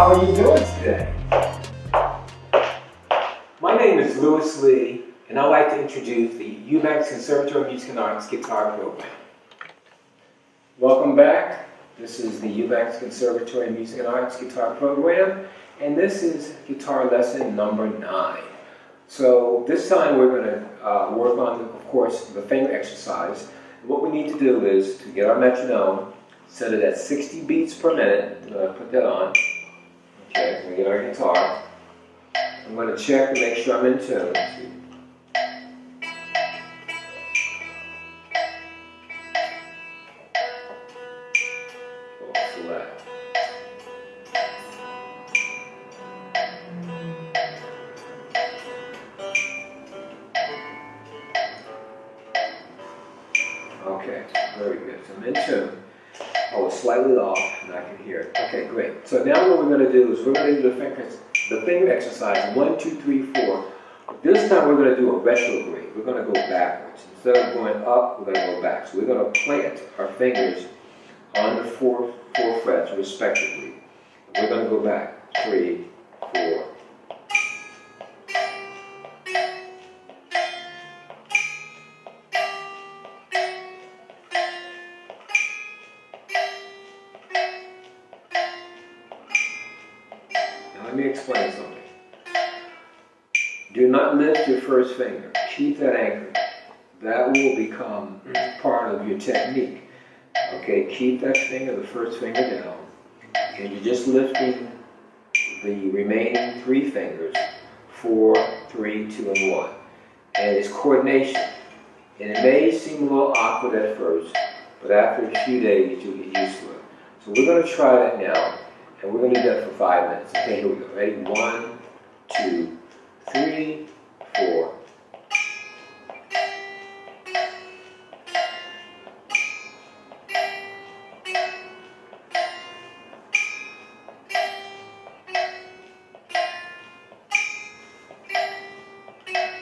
how are you doing today? My name is Louis Lee, and I'd like to introduce the UMass Conservatory of Music and Arts guitar program. Welcome back. This is the UMass Conservatory of Music and Arts guitar program, and this is guitar lesson number 9. So this time we're going to work on, of course, the finger exercise. What we need to do is to get our metronome, set it at 60 beats per minute. I'm going to put that on. Okay, we're going to get our guitar. I'm going to check to make sure I'm in tune. Select. Okay, very good. So I'm in tune. I was slightly off and I can hear it. Okay, great. So now what we're going to do is we're going to do the finger exercise 1, 2, 3, 4. This time we're going to do a retrograde. We're going to go backwards. Instead of going up, we're going to go back. So we're going to plant our fingers on the four frets respectively. We're going to go back 3, 4. Let me explain something. Do not lift your first finger. Keep that anchored. That will become part of your technique. Okay, keep that finger, the first finger down. And you're just lifting the remaining 3 fingers, 4, 3, 2, and 1. And it's coordination. And it may seem a little awkward at first, but after a few days you'll get used to it. So we're going to try that now. And we're going to do that for 5 minutes. Okay, here we go. Ready? 1, 2, 3, 4.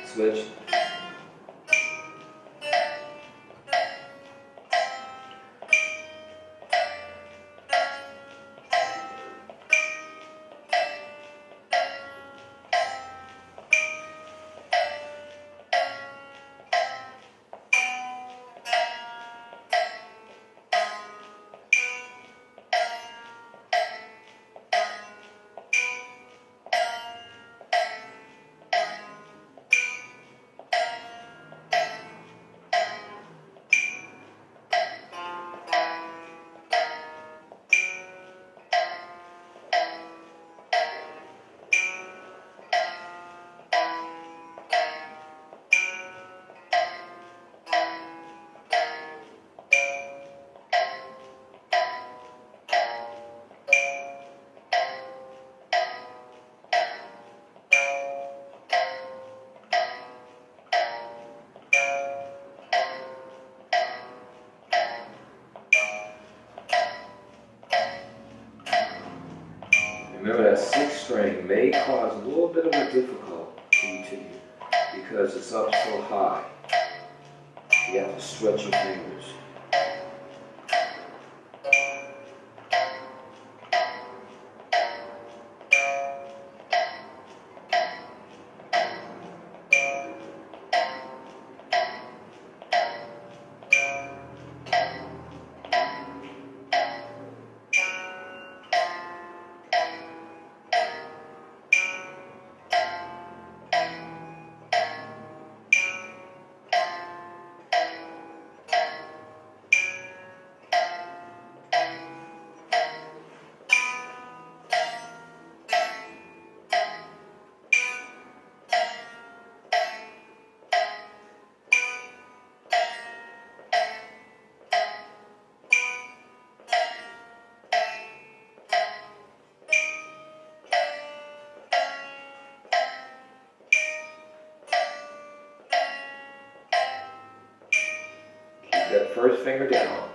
Switch. Remember that 6th string may cause a little bit of a difficulty to you because it's up so high. You have to stretch your fingers. That first finger down.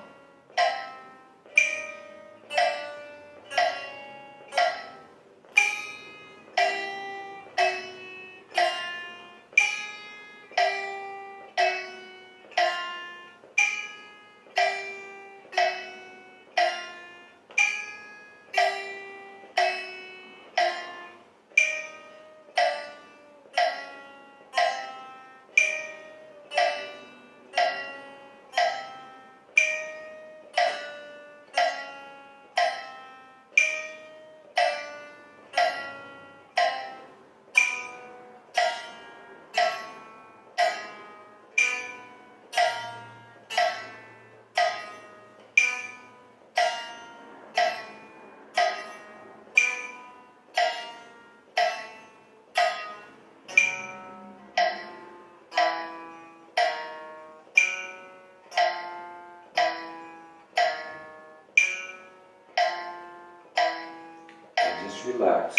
just relax.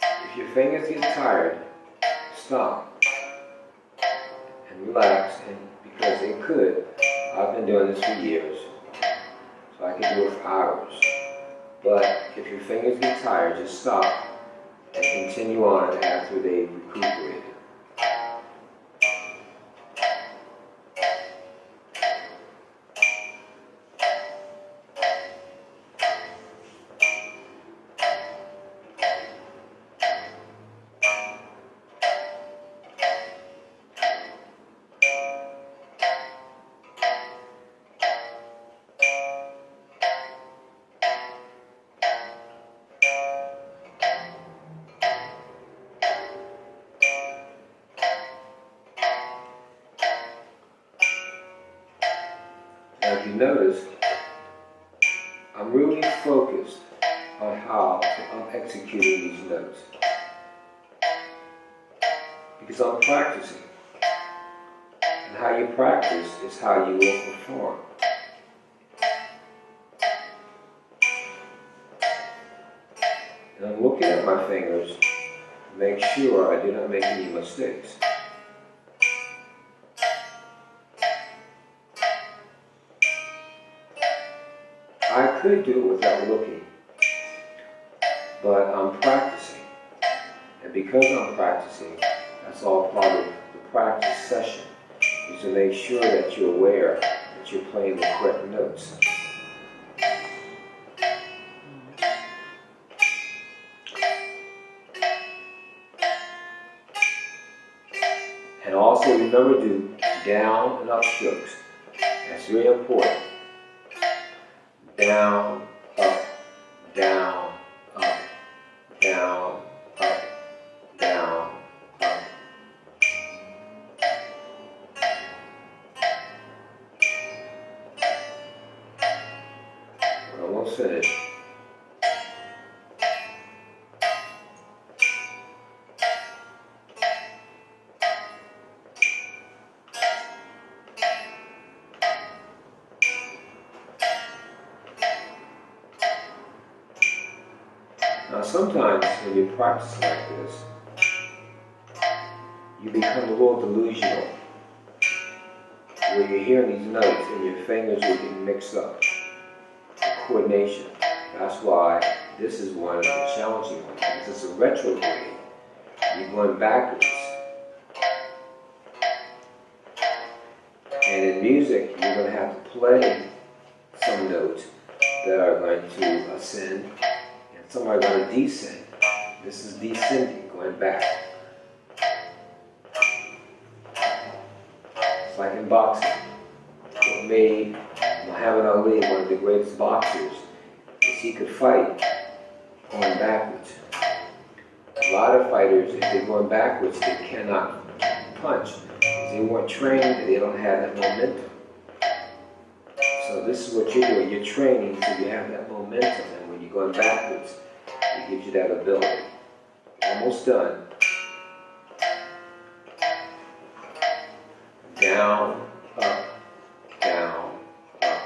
If your fingers get tired, stop and relax, and because it could. I've been doing this for years, so I can do it for hours. But if your fingers get tired, just stop and continue on after they've recuperated. Now, if you notice, I'm really focused on how I'm executing these notes, because I'm practicing. And how you practice is how you will perform. And I'm looking at my fingers to make sure I do not make any mistakes. I could do it without looking, but I'm practicing. And because I'm practicing, that's all part of the practice session, is to make sure that you're aware that you're playing the correct notes. And also remember to do down and up strokes. That's very important. Down, up, down, up, down, up, down, up. We're almost finished. Now sometimes when you practice like this, you become a little delusional, where you're hearing these notes and your fingers will get mixed up. The coordination. That's why this is one of the challenging ones, because it's a retrograde. You're going backwards. And in music, you're going to have to play some notes that are going to ascend, some are going to descend. This is descending, going back. It's like in boxing. What made Muhammad Ali one of the greatest boxers is he could fight going backwards. A lot of fighters, if they're going backwards, they cannot punch because they weren't trained and they don't have that momentum. So this is what you're doing. You're training so you have that momentum, and when you're going backwards, it gives you that ability. Almost done. Down, up, down, up.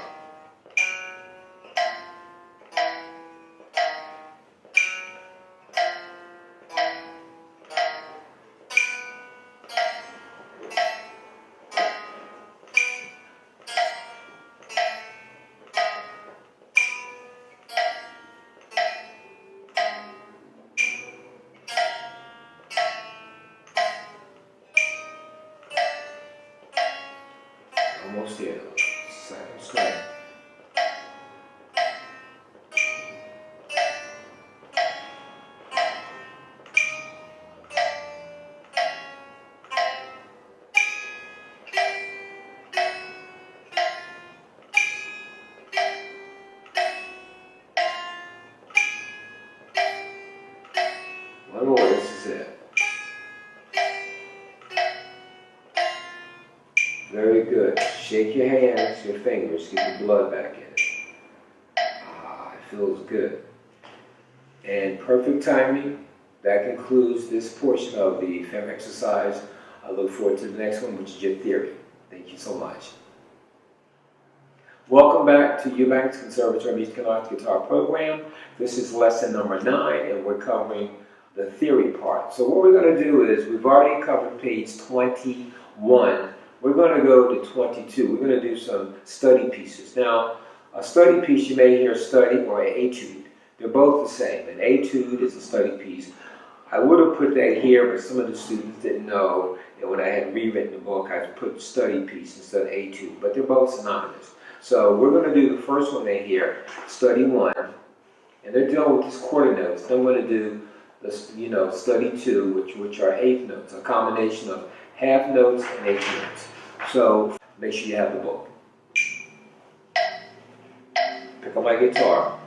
Almost here. Second string. One more, this is it. Very good. Shake your hands, your fingers, get the blood back in it. Ah, it feels good. And perfect timing. That concludes this portion of the FEM exercise. I look forward to the next one, which is your theory. Thank you so much. Welcome back to Eubanks Conservatory Music and Arts Guitar Program. This is lesson number 9, and we're covering the theory part. So what we're going to do is, we've already covered page 21. We're going to go to 22. We're going to do some study pieces. Now, a study piece, you may hear study or an etude. They're both the same. An etude is a study piece. I would have put that here, but some of the students didn't know. And when I had rewritten the book, I put study piece instead of etude. But they're both synonymous. So we're going to do the first one they hear, study 1, and they're dealing with these quarter notes. Then we're going to do this, study 2, which are eighth notes, a combination of half notes and eighth notes. So make sure you have the book. Pick up my guitar.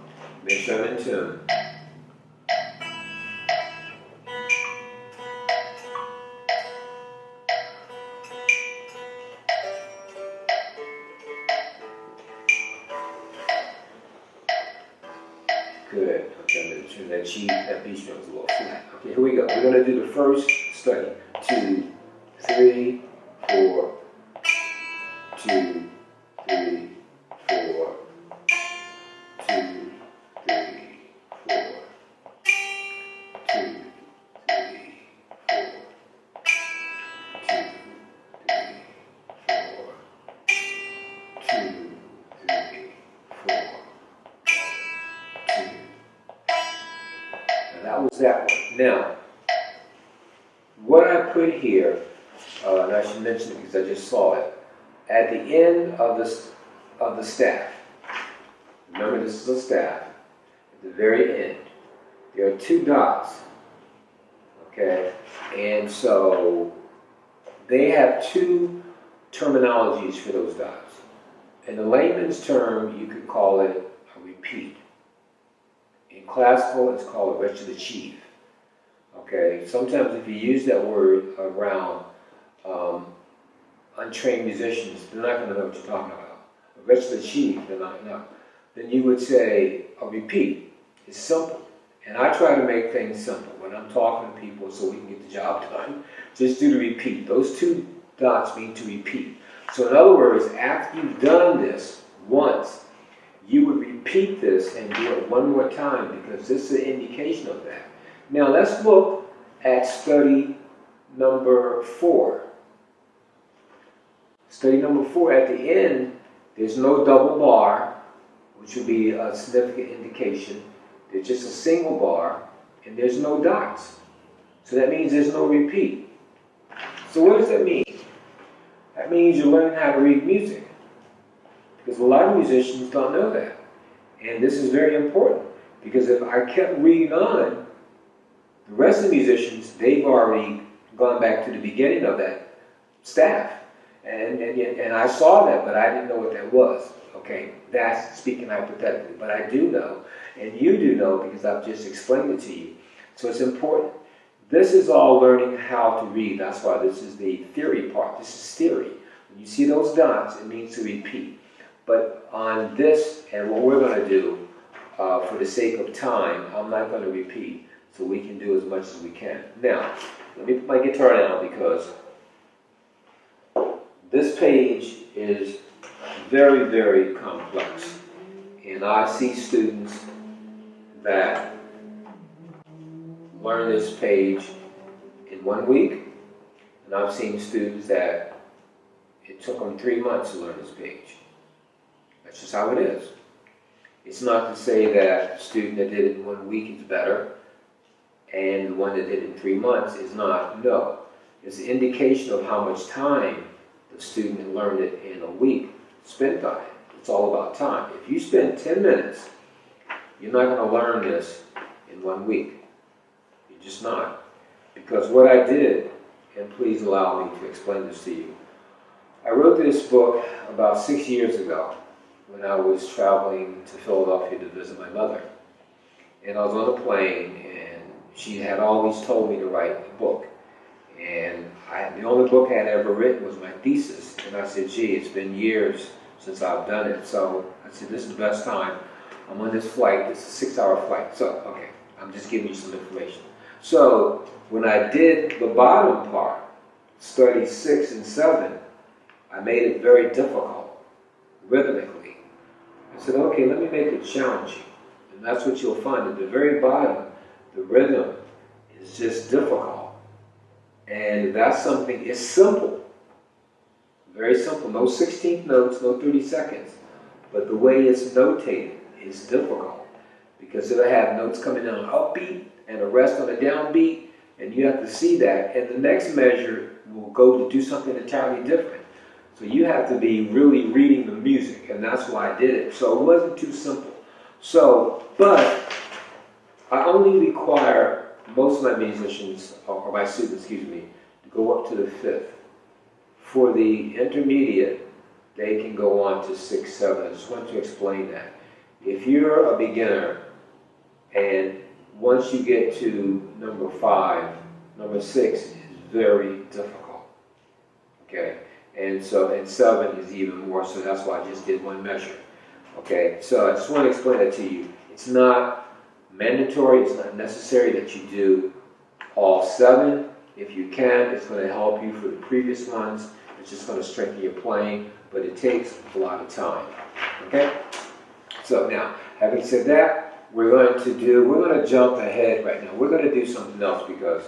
Make sure I'm in tune. Good. Okay, I'm going to tune that G, that B string is a little flat. Okay, here we go. We're going to do the first study. 2, 3, 4, 2, 3, 4, 2, 3, 4, 2, 3, 4, 2, 3, 4, 2, 3, 4. That was that one. Now, what I put here, and I should mention it because I just saw it, at the end of the staff. Remember, this is a staff. At the very end, there are 2 dots. Okay, and so they have 2 terminologies for those dots. In the layman's term, you could call it a repeat. In classical, it's called a recitative. Okay, sometimes if you use that word around untrained musicians, they're not going to know what you're talking about. A recitative, they're not know. Then you would say a repeat. It's simple. And I try to make things simple when I'm talking to people so we can get the job done. Just do the repeat. Those 2 dots mean to repeat. So in other words, after you've done this once, you would repeat this and do it one more time because this is an indication of that. Now let's look at study number 4. Study number 4, at the end, there's no double bar, which would be a significant indication. There's just a single bar, and there's no dots. So that means there's no repeat. So what does that mean? That means you're learning how to read music. Because a lot of musicians don't know that. And this is very important. Because if I kept reading on, the rest of the musicians, they've already gone back to the beginning of that staff. And I saw that, but I didn't know what that was. Okay, that's speaking hypothetically. But I do know, and you do know because I've just explained it to you. So it's important. This is all learning how to read. That's why this is the theory part. This is theory. When you see those dots, it means to repeat. But on this, and what we're going to do, for the sake of time, I'm not going to repeat, so we can do as much as we can. Now, let me put my guitar down because this page is very, very complex. And I see students that learn this page in 1 week, and I've seen students that it took them 3 months to learn this page. That's just how it is. It's not to say that the student that did it in 1 week is better, and the one that did it in 3 months is not. No. It's an indication of how much time the student learned it in a week. Spend time. It's all about time. If you spend 10 minutes, you're not going to learn this in 1 week. You're just not. Because what I did, and please allow me to explain this to you, I wrote this book about 6 years ago when I was traveling to Philadelphia to visit my mother. And I was on a plane, and she had always told me to write a book. And the only book I had ever written was my thesis. And I said, gee, it's been years since I've done it. So I said, this is the best time. I'm on this flight. It's a 6-hour flight. So, okay, I'm just giving you some information. So when I did the bottom part, study 6 and 7, I made it very difficult, rhythmically. I said, okay, let me make it challenging. And that's what you'll find. At the very bottom, the rhythm is just difficult. And that's something, it's simple. Very simple. No 16th notes, no 30 seconds. But the way it's notated is difficult. Because it'll have notes coming in on an upbeat and a rest on a downbeat. And you have to see that. And the next measure will go to do something entirely different. So you have to be really reading the music, and that's why I did it. So it wasn't too simple. So, but I only require most of my musicians, or my students, excuse me, to go up to the 5th. For the intermediate, they can go on to 6, 7. I just want to explain that. If you're a beginner, and once you get to number 5, number 6 is very difficult. Okay? And 7 is even more, so that's why I just did one measure. Okay, so I just want to explain that to you. It's not mandatory, it's not necessary that you do all 7. If you can, it's going to help you for the previous ones. It's just going to strengthen your playing, but it takes a lot of time. Okay? So now, having said that, we're going to jump ahead right now. We're going to do something else because,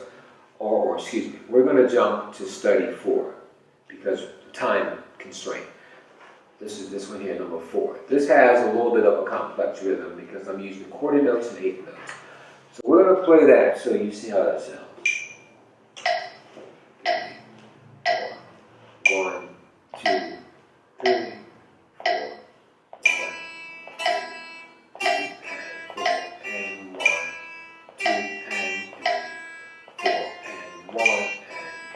or excuse me, we're going to jump to study 4 because time constraint. This is this one here, number 4. This has a little bit of a complex rhythm because I'm using quarter notes and 8th notes. So we're going to play that so you see how that sounds. 1, 2, 3, 4, 1, 2, 3, 4, and 1, 2, and 3, 4, and 1, and 2, 3, and 4, and 1, and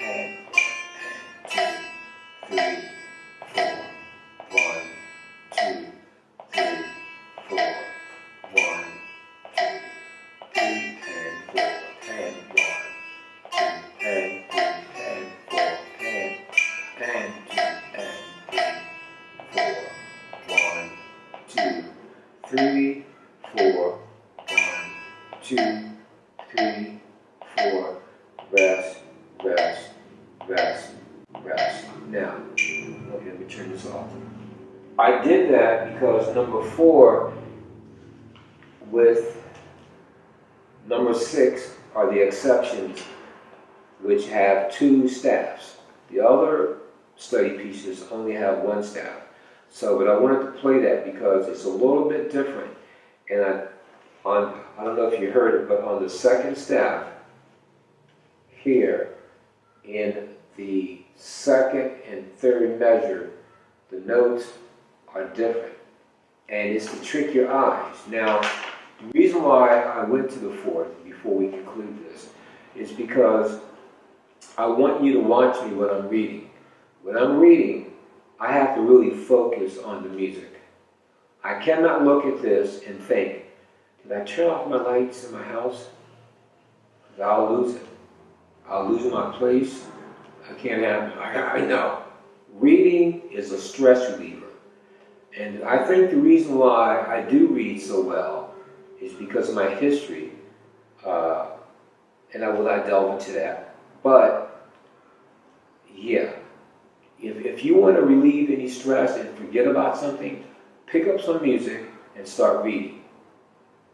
2, 3, 4, 1, 2, 3, 4, 1, 2, 3, and 4, and 1, 2, and 3, and 4, and 2, and 3, 4, 1, 2, 3, 4, 1, 2, 3, 4, rest, rest, rest, rest. Now, okay, let me turn this off. I did that because number 4 with number 6 are the exceptions, which have 2 staffs. The other study pieces only have 1 staff. So, but I wanted to play that because it's a little bit different. And I don't know if you heard it, but on the 2nd staff here, in the 2nd and 3rd measure, the notes are different. And it's to trick your eyes. Now, the reason why I went to the 4th before we conclude this is because I want you to watch me when I'm reading. When I'm reading, I have to really focus on the music. I cannot look at this and think, did I turn off my lights in my house? Because I'll lose it. I'll lose my place. I can't have it. I know. Reading is a stress reliever. And I think the reason why I do read so well is because of my history. And I will not delve into that. But, yeah. If you want to relieve any stress and forget about something, pick up some music and start reading.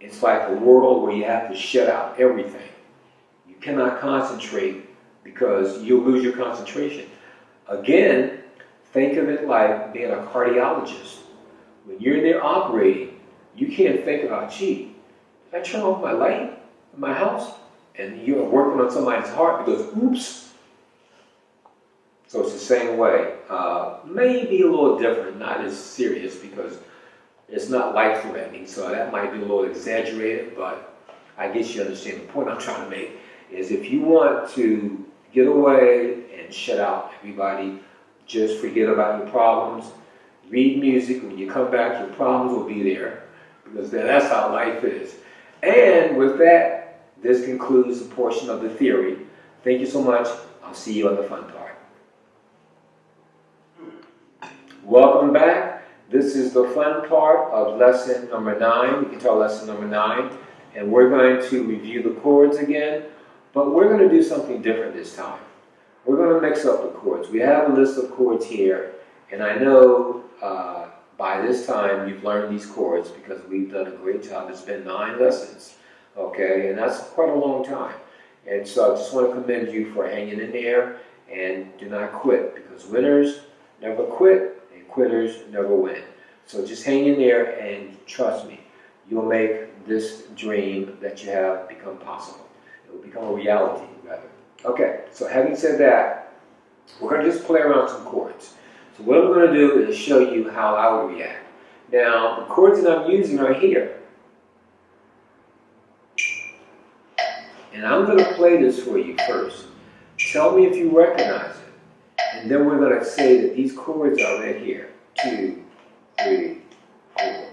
It's like a world where you have to shut out everything. You cannot concentrate because you'll lose your concentration. Again, think of it like being a cardiologist. When you're there operating, you can't think about, gee, did I turn off my light in my house? And you're working on somebody's heart because, oops. So it's the same way. Maybe a little different, not as serious because it's not life-threatening, so that might be a little exaggerated, but I guess you understand the point I'm trying to make, is if you want to get away and shut out everybody, just forget about your problems, read music, when you come back, your problems will be there, because that's how life is. And with that, this concludes the portion of the theory. Thank you so much. I'll see you on the fun part. Welcome back. This is the fun part of lesson number 9, the guitar lesson number 9, and we're going to review the chords again, but we're going to do something different this time. We're going to mix up the chords. We have a list of chords here, And I know by this time you've learned these chords because we've done a great job. It's been 9 lessons, okay? And that's quite a long time. And so I just want to commend you for hanging in there and do not quit, because winners never quit and quitters never win. So just hang in there and trust me, you'll make this dream that you have become possible. It will become a reality, rather. Okay, so having said that, we're going to just play around some chords. So what I'm going to do is show you how I would react. Now, the chords that I'm using are here. And I'm going to play this for you first. Tell me if you recognize it. And then we're going to say that these chords are right here. 2, 3, 4.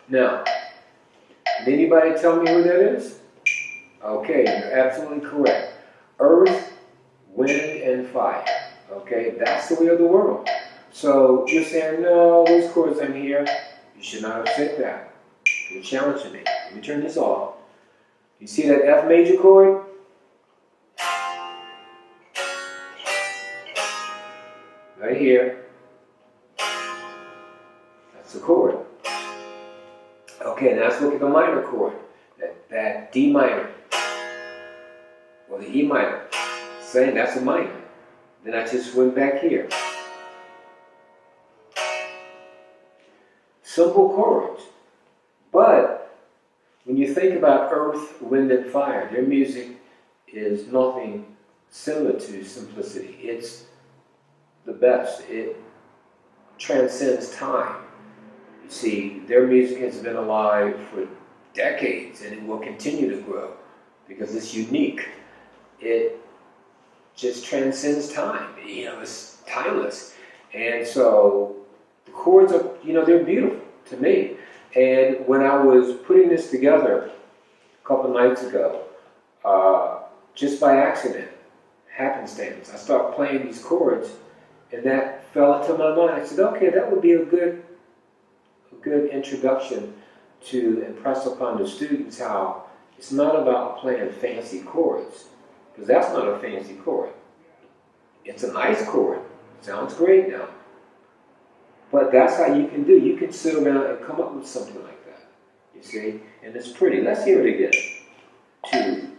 Now, did anybody tell me who that is? Okay, you're absolutely correct. Earth, wind, and fire. Okay, that's the way of the world. So you're saying, no, those chords aren't here. You should not have said that. You're challenging me. Let me turn this off. You see that F major chord? Right here. That's the chord. Okay, now let's look at the minor chord, that D minor, or the E minor. Same, that's a minor. Then I just went back here. Simple chords. But when you think about earth, wind, and fire, their music is nothing similar to simplicity. It's the best. It transcends time. You see, their music has been alive for decades, and it will continue to grow because it's unique. It just transcends time. You know, it's timeless. And so the chords are, you know, they're beautiful to me. And when I was putting this together a couple nights ago, just by accident, happenstance, I started playing these chords, and that fell into my mind. I said, okay, that would be a good introduction to impress upon the students how it's not about playing fancy chords, because that's not a fancy chord. It's a nice chord. Sounds great now. But that's how you can do. You can sit around and come up with something like that. You see? And it's pretty. Let's hear it again. 2,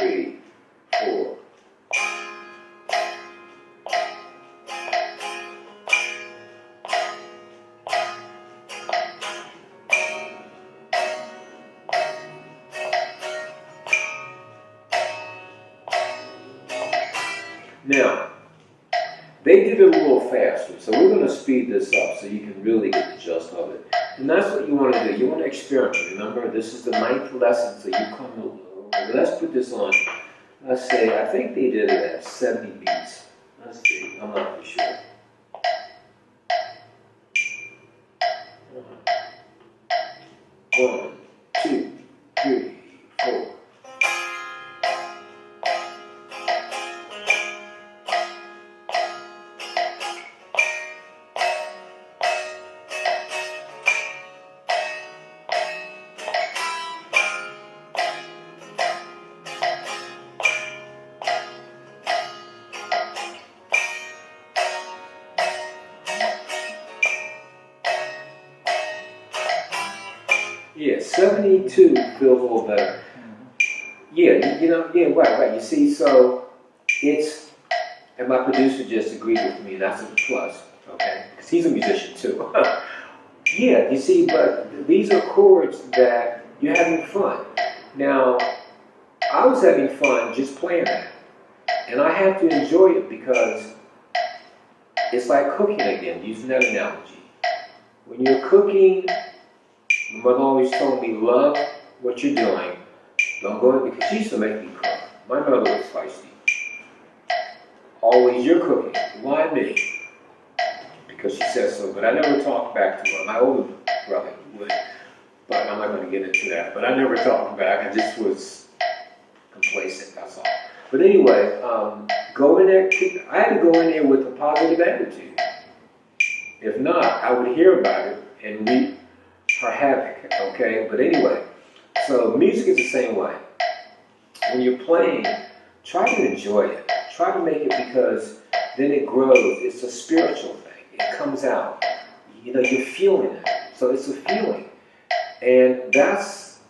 3, 4. Now, they did it a little faster, so we're going to speed this up so you can really get the gist of it. And that's what you want to do. You want to experiment. Remember, this is the 9th lesson, so you come over. Let's put this on, let's say, I think they did it at 70 beats. Let's see, I'm not for sure. One, 2, 3, 4. Yeah, 72 feels a little better. Yeah, you know, yeah, right. You see, so it's, and my producer just agreed with me, and that's a plus, okay? Because he's a musician too. Yeah, you see, but these are chords that you're having fun. Now, I was having fun just playing that. And I have to enjoy it because it's like cooking again, using that analogy. When you're cooking, my mother always told me, love what you're doing. Don't go in, because she used to make me cook. My mother was feisty. always, you're cooking. Why me? Because she says so. But I never talked back to her. My older brother would, but I'm not going to get into that. But I never talked back. I just was complacent, that's all. But anyway, go in there. I had to go in there with a positive attitude. If not, I would hear about it and wreak her havoc, okay? But anyway, so music is the same way. When you're playing, try to enjoy it. Try to make it, because then it grows. It's a spiritual thing. It comes out. You know, you're feeling it. So it's a feeling. And that's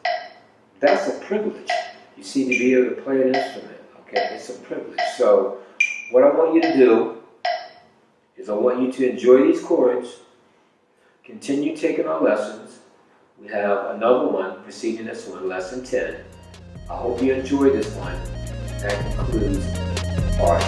a privilege. You see, to be able to play an instrument. Okay, it's a privilege. So what I want you to do is I want you to enjoy these chords, continue taking our lessons. We have another one preceding this one, lesson 10. I hope you enjoy this one. That concludes part